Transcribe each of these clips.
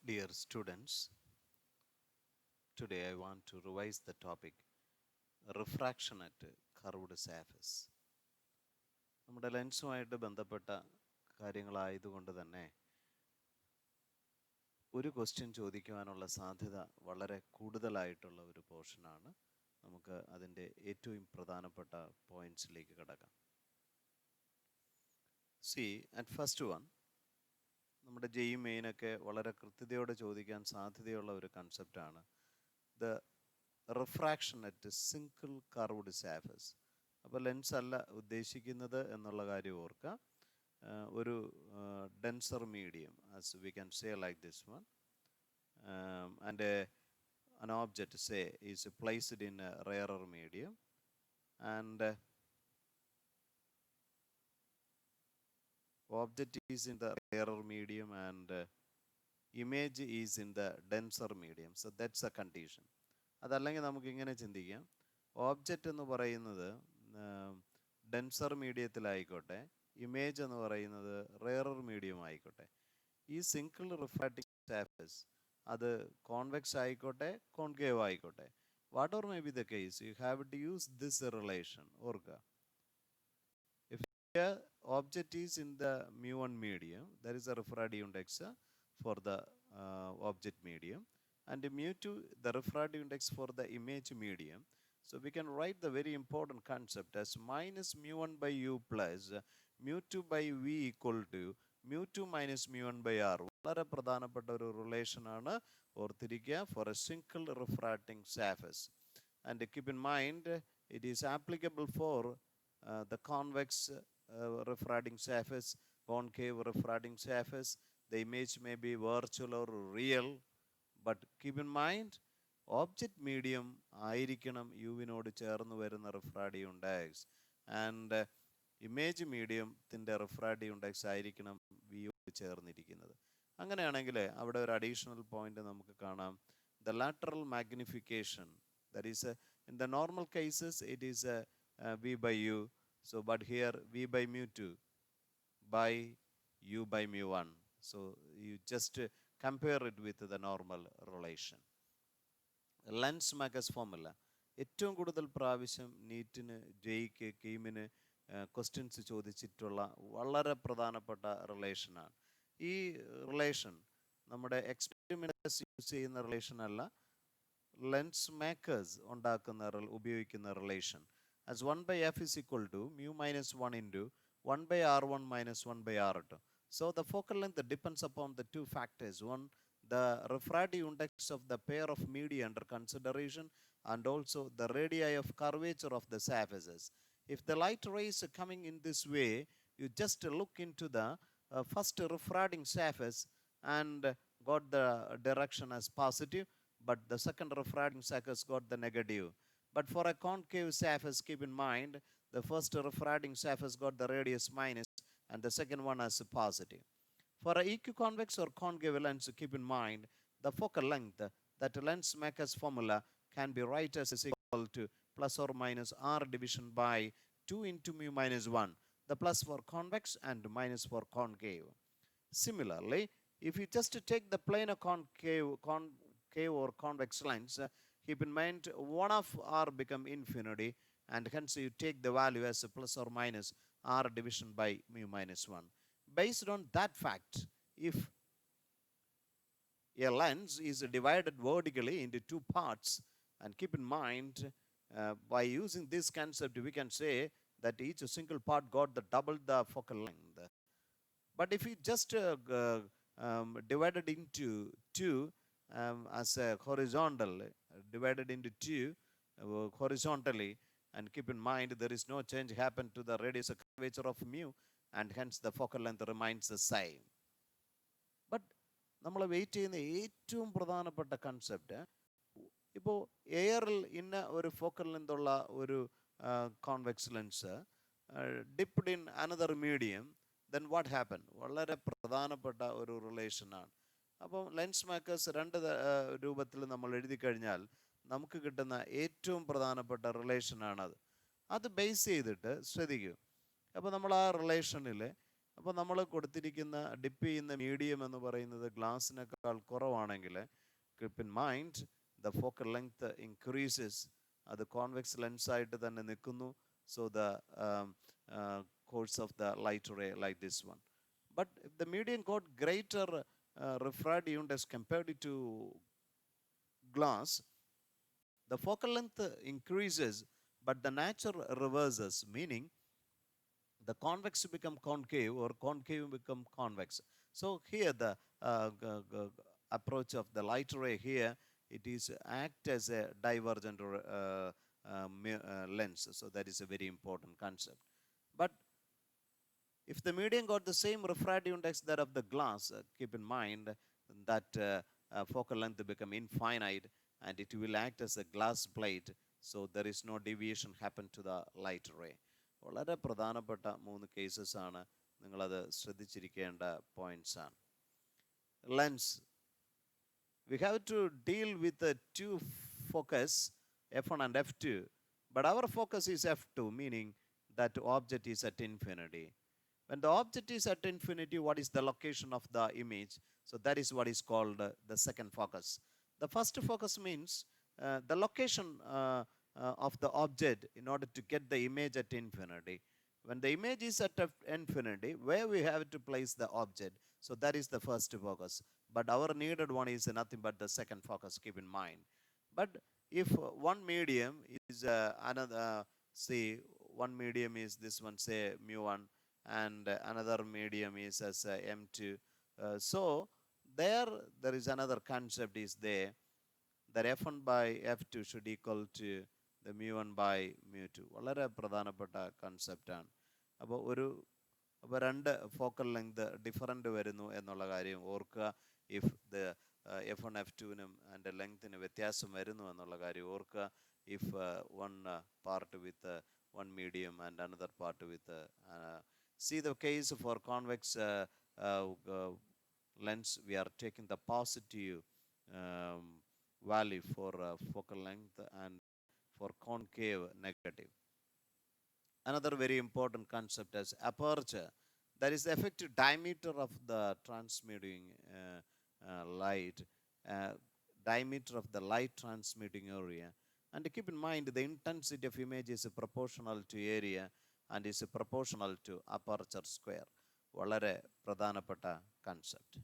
Dear students, today I want to revise the topic Refraction at curved surface. നമ്മുടെ ലെൻസുമായിട്ട് ബന്ധപ്പെട്ട കാര്യങ്ങളായതുകൊണ്ട് തന്നെ ഒരു question ചോദിക്കുവാനുള്ള സാധ്യത വളരെ കൂടുതലായിട്ടുള്ള ഒരു പോർഷനാണ്. നമുക്ക് അതിൻ്റെ ഏറ്റവും പ്രധാനപ്പെട്ട പോയിന്റ്സിലേക്ക് കടക്കാം. അറ്റ് ഫസ്റ്റ് വൺ, നമ്മുടെ ജെയ് മെയിനൊക്കെ വളരെ കൃത്യതയോടെ ചോദിക്കാൻ സാധ്യതയുള്ള ഒരു കൺസെപ്റ്റാണ് the refraction at single curved surface. അപ്പോൾ ലെൻസ് അല്ല ഉദ്ദേശിക്കുന്നത് എന്നുള്ള കാര്യം ഓർക്കുക. ഒരു denser medium, as we can say like this one, and an object say is placed in a rarer medium, and object is in the rarer medium and image is in the denser medium. So that's a condition. അതല്ലെങ്കിൽ നമുക്ക് ഇങ്ങനെ ചിന്തിക്കാം, object എന്ന് പറയുന്നത് denser മീഡിയത്തിലായിക്കോട്ടെ, image എന്ന് പറയുന്നത് rarer medium ആയിക്കോട്ടെ. ഈ സിംഗിൾ റിഫ്രാക്റ്റിംഗ് സർഫേസ് അത് കോൺവെക്സ് ആയിക്കോട്ടെ, കോൺകേവ് ആയിക്കോട്ടെ, what or may be the case, you have to use this relation. ഓർക്കുക, if the object is in the mu1 medium, there is a refractive index for the object medium, and mu2 the refractive index for the image medium. So we can write the very important concept as minus mu1 by u plus mu2 by v equal to mu2 minus mu1 by r. വളരെ പ്രധാനപ്പെട്ട ഒരു relation ആണ്, ഓർത്തിരിക്കുക, for a single refracting surface. And keep in mind it is applicable for the convex refracting surface, concave refracting surface. The image may be virtual or real, but keep in mind, object medium ആയിരിക്കണം യുവിനോട് ചേർന്ന് വരുന്ന refractive index, and image മീഡിയത്തിൻ്റെ refractive index ആയിരിക്കണം വിയോട് ചേർന്നിരിക്കുന്നത്. അങ്ങനെയാണെങ്കിൽ അവിടെ ഒരു അഡീഷണൽ പോയിന്റ് നമുക്ക് കാണാം, the lateral magnification. That is in the normal cases it is v by u, so but here v by mu2 by u by mu1. So you just compare it with the normal relation. Lens maker's formula ഏറ്റവും കൂടുതൽ പ്രാവശ്യം നീറ്റിന്, Jake, കീമിന് questions ചോദിച്ചിട്ടുള്ള വളരെ പ്രധാനപ്പെട്ട റിലേഷനാണ്. ഈ relation നമ്മുടെ experiments use ചെയ്യുന്ന relation അല്ല, ലെൻസ് മേക്കേഴ്സ് ഉപയോഗിക്കുന്ന relation. As 1 by f is equal to mu minus 1 into 1 by r1 minus 1 by r2. So the focal length depends upon the two factors. One, the refractive index of the pair of media under consideration, and also the radii of curvature of the surfaces. If the light rays are coming in this way, you just look into the first refracting surface and got the direction as positive, but the second refracting surface got the negative. But for a concave surface, keep in mind, the first refracting surface got the radius minus and the second one as positive. For a equiconvex or concave lens, keep in mind, the focal length, that lens maker's formula can be written as equal to plus or minus r division by 2 into mu minus 1, the plus for convex and minus for concave. Similarly, if you just take the planar concave or convex lens, keep in mind, 1 of r become infinity, and hence you take the value as a plus or minus r division by mu minus 1. Based on that fact, if a lens is divided vertically into two parts, and keep in mind, by using this concept, we can say that each single part got the double the focal length. But if you just divide it into two as a horizontal, divided into two horizontally, and keep in mind there is no change happen to the radius of curvature of mu, and hence the focal length remains the same. But നമ്മൾ wait ചെയ്യുന്ന ഏറ്റവും പ്രധാനപ്പെട്ട concept, ഇപ്പോൾ എയറിൽ ഇന്ന ഒരു focal ലെന്തുള്ള ഒരു convex lens dipped in another medium, then what happen? വളരെ പ്രധാനപ്പെട്ട ഒരു റിലേഷനാണ്. അപ്പം ലെൻസ് മേക്കേഴ്സ് രണ്ട് രൂപത്തിൽ നമ്മൾ എഴുതി കഴിഞ്ഞാൽ നമുക്ക് കിട്ടുന്ന ഏറ്റവും പ്രധാനപ്പെട്ട റിലേഷനാണത്. അത് ബേസ് ചെയ്തിട്ട് ശ്രദ്ധിക്കൂ. അപ്പോൾ നമ്മൾ ആ റിലേഷനിൽ അപ്പോൾ നമ്മൾ കൊടുത്തിരിക്കുന്ന ഡിപ്പ് ചെയ്യുന്ന മീഡിയം എന്ന് പറയുന്നത് ഗ്ലാസിനേക്കാൾ കുറവാണെങ്കിൽ keep in mind the focal length increases. അത് കോൺവെക്സ് ലെൻസായിട്ട് തന്നെ നിൽക്കുന്നു. So the course of the light ray like this one. But if the medium got greater refractive index compared to glass, the focal length increases, but the nature reverses, meaning the convex become concave or concave become convex. So here the approach of the light ray here, it is act as a divergent lens. So that is a very important concept. But if the medium got the same refractive index that of the glass, keep in mind that focal length become infinite and it will act as a glass plate. So there is no deviation happen to the light ray. വളരെ പ്രധാനപ്പെട്ട 3 cases ആണ്, നിങ്ങളത് ശ്രദ്ധിച്ചിരിക്കേണ്ട points ആണ്. Lens, we have to deal with the two focus, f1 and f2, but our focus is f2, meaning that object is at infinity. When the object is at infinity, what is the location of the image? So that is what is called the second focus. The first focus means the location of the object in order to get the image at infinity. When the image is at infinity, where we have to place the object? So that is the first focus. But our needed one is nothing but the second focus, keep in mind. But if one medium is another, say one medium is this one, say mu1, and another medium is as m2. So there is another concept is there, that f1 by f2 should equal to the mu1 by mu2. വളരെ പ്രധാനപ്പെട്ട കൺസെപ്റ്റാണ്. അപ്പോൾ രണ്ട് focal length different വരുന്നു എന്നുള്ള കാര്യം ഓർക്കുക. If the f1 f2നും അതിൻ്റെ ലെങ്ത്തിന് വ്യത്യാസം വരുന്നു എന്നുള്ള കാര്യം ഓർക്കുക. If one part with one medium and another part with see the case for convex lens, we are taking the positive value for focal length and for concave negative. Another very important concept is aperture, that is the effective diameter of the transmitting light, diameter of the light transmitting area. And keep in mind the intensity of image is proportional to area and is proportional to aperture square. വളരെ പ്രധാനപ്പെട്ട concept.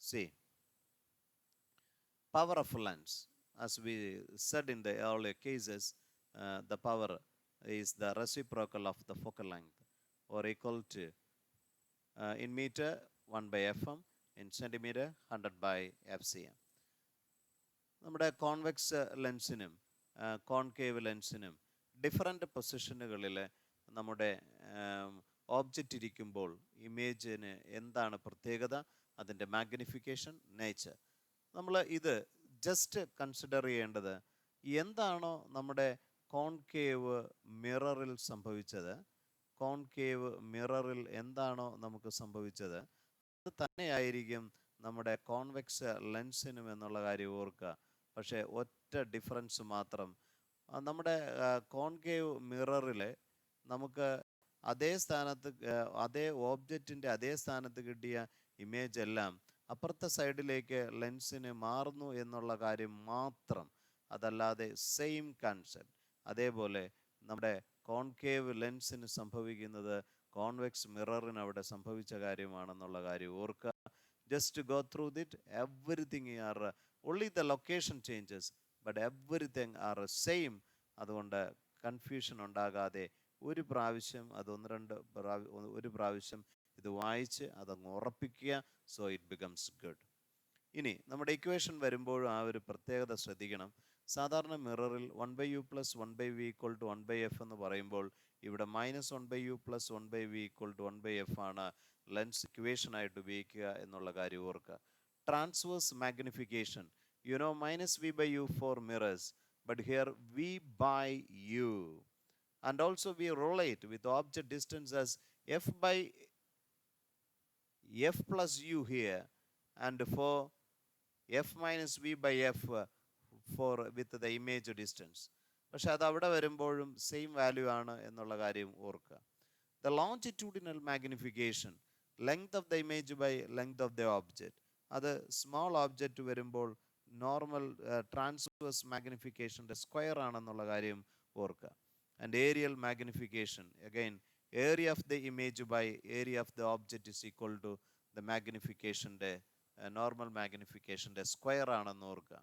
See, power of lens, as we said in the earlier cases, the power is the reciprocal of the focal length or equal to in meter 1 by fm, in centimeter 100 by fcm. നമ്മുടെ convex ലെൻസിനും concave ലെൻസിനും different പൊസിഷനുകളിൽ നമ്മുടെ object ഇരിക്കുമ്പോൾ ഇമേജിന് എന്താണ് പ്രത്യേകത, അതിൻ്റെ magnification, nature. നമ്മൾ ഇത് just consider ചെയ്യേണ്ടത് എന്താണോ നമ്മുടെ കോൺകേവ് മിററിൽ സംഭവിച്ചത്, കോൺകേവ് മിററിൽ എന്താണോ നമുക്ക് സംഭവിച്ചത് അത് തന്നെയായിരിക്കും നമ്മുടെ കോൺവെക്സ് ലെൻസിനും എന്നുള്ള കാര്യം ഓർക്കുക. പക്ഷേ ഒറ്റ ഡിഫറൻസ് മാത്രം, നമ്മുടെ കോൺകേവ് മിററിൽ നമുക്ക് അതേ സ്ഥാനത്ത് അതേ ഓബ്ജക്റ്റിൻ്റെ അതേ സ്ഥാനത്ത് കിട്ടിയ ഇമേജ് എല്ലാം അപ്പുറത്തെ സൈഡിലേക്ക് ലെൻസിന് മാറുന്നു എന്നുള്ള കാര്യം മാത്രം, അതല്ലാതെ സെയിം കൺസെപ്റ്റ്. അതേപോലെ നമ്മുടെ കോൺകേവ് ലെൻസിന് സംഭവിക്കുന്നത് കോൺവെക്സ് മിററിന് അവിടെ സംഭവിച്ച കാര്യമാണെന്നുള്ള കാര്യം ഓർക്കുക. Just to go through it, everything are only the location changes, but everything are same. അതുകൊണ്ട് കൺഫ്യൂഷൻ ഉണ്ടാകാതെ ഒരു പ്രാവശ്യം ഒരു പ്രാവശ്യം ഇത് വായിച്ച് അതങ്ങ് ഉറപ്പിക്കുക. So it becomes good. ഇനി നമ്മുടെ ഇക്വേഷൻ വരുമ്പോഴും ആ ഒരു പ്രത്യേകത ശ്രദ്ധിക്കണം. സാധാരണ മിററിൽ 1/u + 1/v = 1/f എന്ന് പറയുമ്പോൾ ഇവിടെ -1/u + 1/v = 1/f ആണ് ലെൻസ് ഇക്വേഷൻ ആയിട്ട് ഉപയോഗിക്കുക എന്നുള്ള കാര്യം ഓർക്കുക. Transverse magnification, you know -v/u for mirrors, but here v/u, and also we relate with object distance as f/f + u here, and for f - v/f for with the image distance. പക്ഷെ അത് അവിടെ വരുമ്പോഴും same value ആണ് എന്നുള്ള കാര്യം ഓർക്കുക. the longitudinal magnification, length of the image by length of the object. അത് small object വരുമ്പോൾ നോർമൽ ട്രാൻസ്വേഴ്സ് മാഗ്നിഫിക്കേഷൻ്റെ സ്ക്വയർ ആണെന്നുള്ള കാര്യം ഓർക്കുക. And aerial magnification again area of the image by area of the object is equal to the മാഗ്നിഫിക്കേഷൻ്റെ normal മാഗ്നിഫിക്കേഷൻ്റെ square ആണെന്ന് ഓർക്കുക.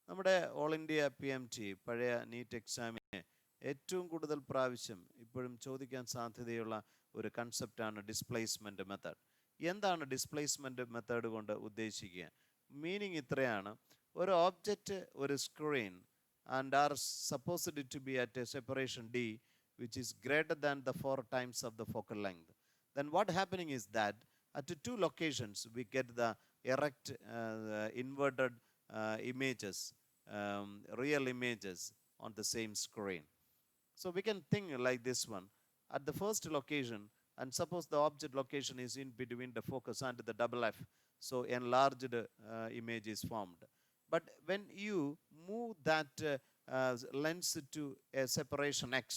നമ്മുടെ ഓൾ ഇന്ത്യ PMT പഴയ നീറ്റ് എക്സാമിന് ഏറ്റവും കൂടുതൽ പ്രാവശ്യം ഇപ്പോഴും ചോദിക്കാൻ സാധ്യതയുള്ള ഒരു കൺസെപ്റ്റാണ് ഡിസ്പ്ലേസ്മെൻറ്റ് മെത്തേഡ്. എന്താണ് ഡിസ്പ്ലേസ്മെൻറ്റ് മെത്തേഡ് കൊണ്ട് ഉദ്ദേശിക്കുക? മീനിങ് ഇത്രയാണ്: ഒരു ഓബ്ജക്റ്റ്, ഒരു screen, and are supposed to B at A separation D which is greater than the 4 times of the focal length. Then what happening is that at two locations we get the erect inverted images, real images on the same screen. So we can think like this one. At the first location, and suppose the object location is in between the focus and the double F, so enlarged image is formed. But when you move that lens to a separation X,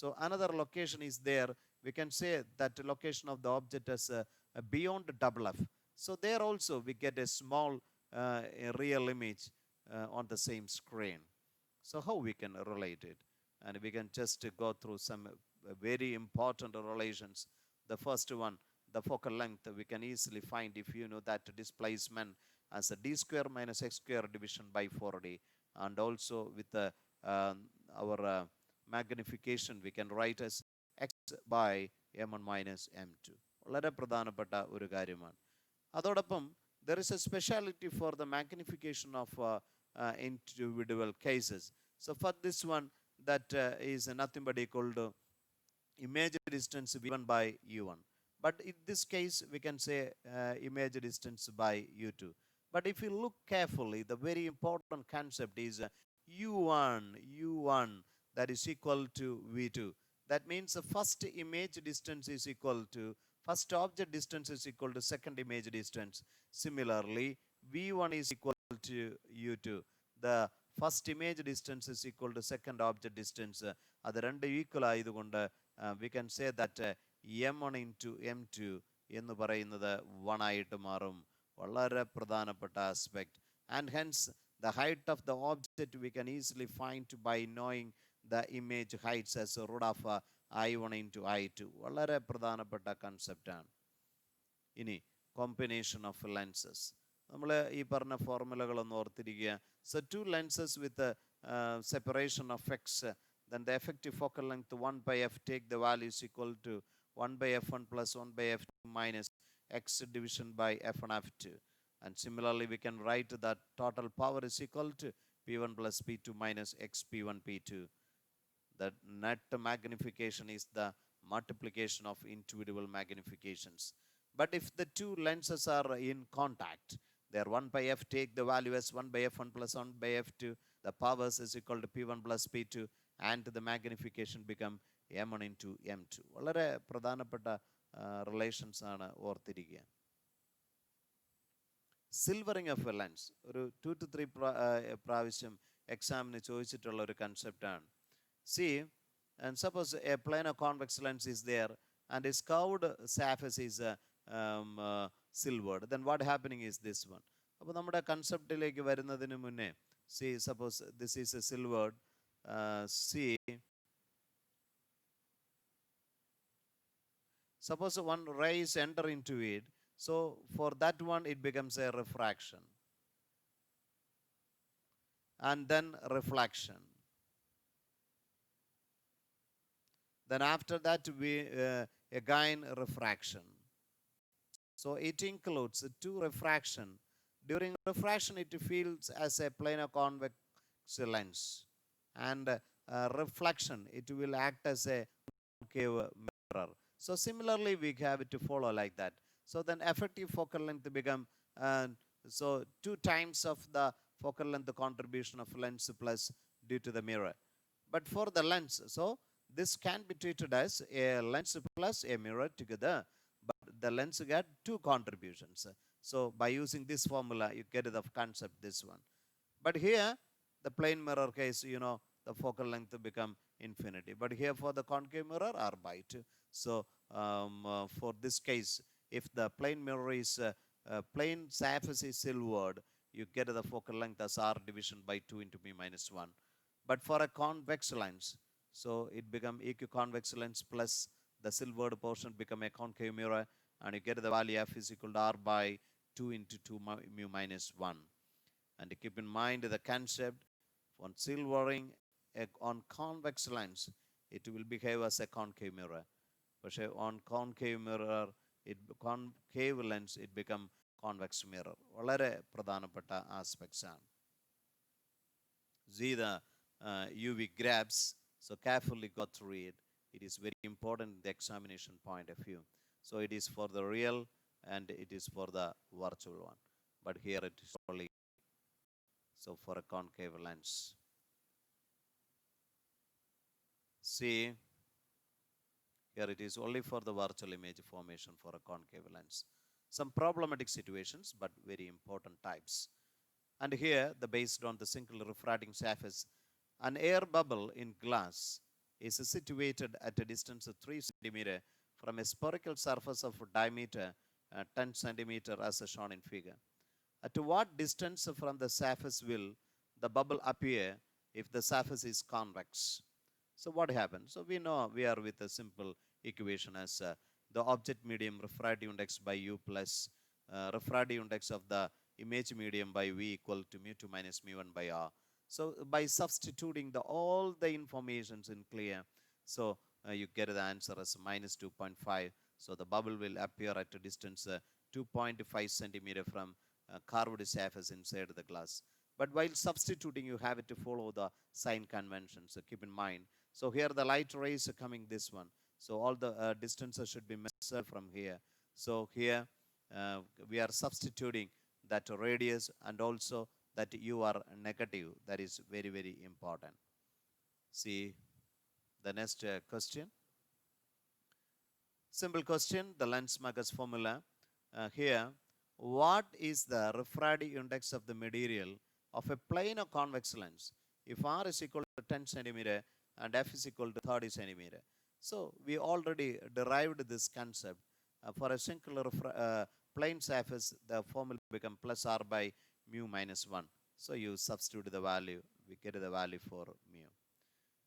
so another location is there, we can say that location of the object as beyond double F. So there also we get a small real image on the same screen. So how we can relate it? And we can just go through some very important relations. The first one, the focal length, we can easily find if you know that displacement as a d square minus x square division by 4d. And also with our magnification, we can write as x by m1 minus m2. വളരെ പ്രധാനപ്പെട്ട ഒരു കാര്യമാണ്. അതോടൊപ്പം there is a speciality for the magnification of individual cases. So for this one, that is nothing but equal to image distance v1 by u1. But in this case, we can say image distance by u2. But if you look carefully, the very important concept is u1 that is equal to v2. That means the first image distance is equal to first object distance is equal to second image distance. Similarly, v1 is equal to u2. The first image distance is equal to second object distance. അത് രണ്ട് equal ആയതുകൊണ്ട് we can say that m1 into m2 എന്ന് പറയുന്നത് 1 ആയിട്ട് മാറും. വളരെ പ്രധാനപ്പെട്ട aspect. And hence the height of the object we can easily find by knowing the image heights as root of I1 into I2. വളരെ പ്രധാനപ്പെട്ട കൺസെപ്റ്റാണ്. ഇനി കോമ്പിനേഷൻ ഓഫ് ലെൻസസ്, നമ്മൾ ഈ പറഞ്ഞ ഫോർമുലകളൊന്ന് ഓർത്തിരിക്കുക. So two lenses with a separation of x, then the effective focal length 1 by f, take the value is equal to 1 by f1 plus 1 by f2 minus x division by f1 f2. And similarly, we can write that total power is equal to p1 plus p2 minus x p1 p2. The net magnification is the multiplication of individual magnifications. But if the two lenses are in contact, there 1 by f, take the value as 1 by f1 plus 1 by f2, the powers is equal to p1 plus p2, and the magnification become m1 into m2. വളരെ പ്രധാനപ്പെട്ട relations ആണ് ഓർത്തിരിക്കുക. സിൽവറിങ് of A lens ഒരു 2 to 3 പ്രാവശ്യം എക്സാമിന് ചോദിച്ചിട്ടുള്ള ഒരു കൺസെപ്റ്റാണ്. See, and suppose a planar convex lens is there and its curved surface is silvered, then what happening is this one. അപ്പോൾ നമ്മുടെ കൺസെപ്റ്റിലേക്ക് വരുന്നതിന് മുന്നേ, see, suppose this is a silvered, see, suppose one rays enter into it, so for that one it becomes a refraction and then reflection. Then after that we again refraction. So it includes two refraction. During refraction it feels as a planar convex lens, and reflection it will act as a concave mirror. So similarly we have to follow like that. So then effective focal length become so 2 times of the focal length contribution of lens plus due to the mirror. But for the lens, so this can be treated as a lens plus a mirror together, but the lens get 2 contributions. So by using this formula you get the concept this one. But here the plane mirror case, you know, the focal length become infinity. But here for the concave mirror are by 2. So for this case, if the plane mirror is plane surface is silvered, you get the focal length as r division by 2 into mu minus 1. But for a convex lens, so it become equiconvex lens plus the silvered portion become a concave mirror, and you get the value f is equal to r by 2 into 2 mu minus 1. And keep in mind the concept on silvering on convex lens, it will behave as a concave mirror. But on concave mirror, concave lens, it become convex mirror. വളരെ പ്രധാനപ്പെട്ട aspects ആണ്. See the UV grabs, so carefully go through it. It is very important in the examination point of view. So it is for the real and it is for the virtual one. But here it is only so for a concave lens. See, here it is only for the virtual image formation for a concave lens. Some problematic situations, but very important types. And here, based on the single refracting surface, an air bubble in glass is situated at a distance of 3 centimeter from a spherical surface of diameter 10 centimeter as shown in figure. At what distance from the surface will the bubble appear if the surface is convex? So what happens? So we know we are with a simple equation as the object medium refractive index by u plus refractive index of the image medium by v equal to mu 2 minus mu 1 by r. So by substituting all the informations in clear, so you get the answer as minus 2.5. So the bubble will appear at a distance 2.5 centimeter from carved surface inside the glass. But while substituting, you have to follow the sign convention. So keep in mind. So here the light rays are coming this one. So all the distances should be measured from here. So here we are substituting that radius and also that you are negative. That is very, very important. See the next question. Simple question, the Lens-Magus formula. Here, what is the refractive index of the material of a plane or convex lens if r is equal to 10 centimeter and f is equal to 30 centimeter? So we already derived this concept. For a singular plane surface, the formula become plus r by mu minus 1. So you substitute the value, we get the value for mu.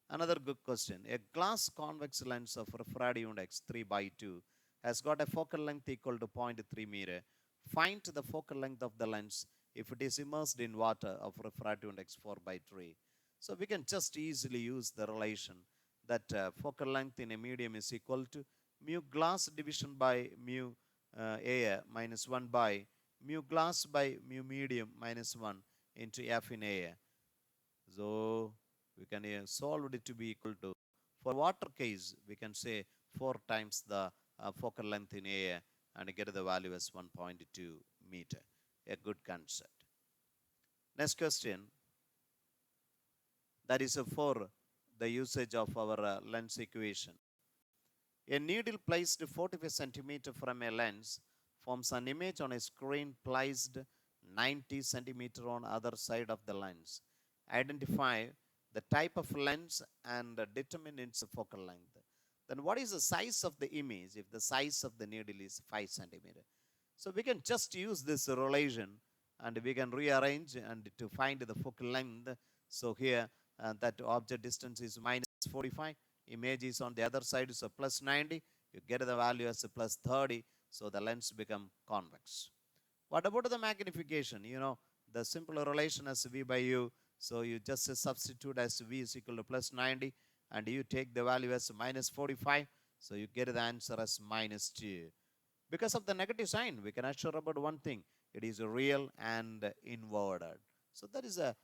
Another good question. A glass convex lens of refractive index 3 by 2 has got a focal length equal to 0.3 meter. Find the focal length of the lens if it is immersed in water of refractive index 4 by 3. So we can just easily use the relation that focal length in a medium is equal to mu glass division by mu air minus 1 by mu glass by mu medium minus 1 into f in air. So we can solve it to be equal to, for water case, we can say 4 times the focal length in air and get the value as 1.2 meter. A good concept. Next question. That is for the usage of our lens equation. A needle placed 45 centimeter from a lens forms an image on a screen placed 90 centimeter on other side of the lens. Identify the type of lens and determine its focal length. Then what is the size of the image if the size of the needle is 5 centimeter? So we can just use this relation and we can rearrange and to find the focal length. So here that object distance is minus 45. Image is on the other side, so plus 90. You get the value as plus 30. So the lens become convex. What about the magnification? You know, the simple relation as V by U. So you just substitute as V is equal to plus 90 and you take the value as minus 45. So you get the answer as minus 2. Because of the negative sign, we can assure about one thing. It is real and inverted. So that is a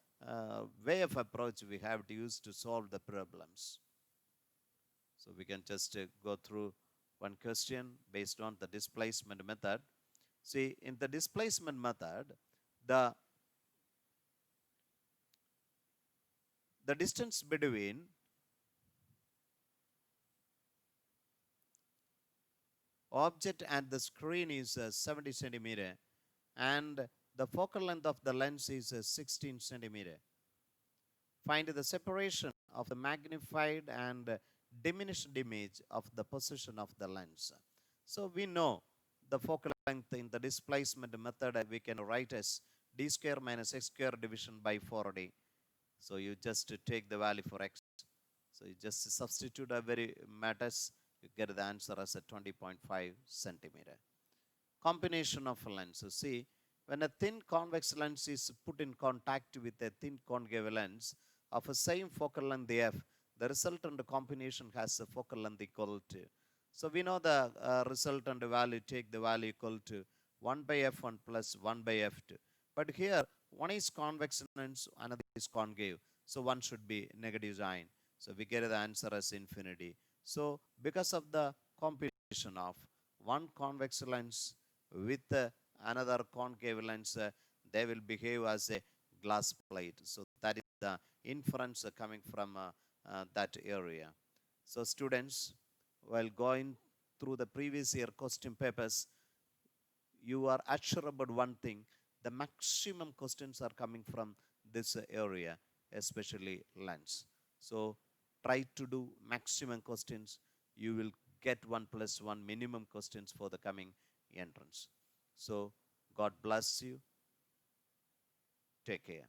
way of approach we have to use to solve the problems. So we can just go through one question based on the displacement method. See, in the displacement method, the distance between object and the screen is 70 centimeter and the focal length of the lens is 16 centimeter. Find the separation of the magnified and diminished image of the position of the lens. So we know the focal length in the displacement method we can write as d square minus x square division by 4d. So you just take the value for x. So you just substitute a very matters, you get the answer as a 20.5 centimeter. Combination of lenses. See, when a thin convex lens is put in contact with a thin concave lens of a same focal length f, the resultant combination has a focal length equal to. So we know the resultant value, take the value equal to 1 by f1 plus 1 by f2. But here, one is convex lens, another is concave. So one should be negative sign. So we get the answer as infinity. So because of the combination of one convex lens with another concave lens, they will behave as a glass plate. So that is the inference coming from that area. So students, while going through the previous year question papers, you are assured about one thing: the maximum questions are coming from this area, especially lens. So try to do maximum questions. You will get 1+1 minimum questions for the coming entrance. So God bless you. Take care.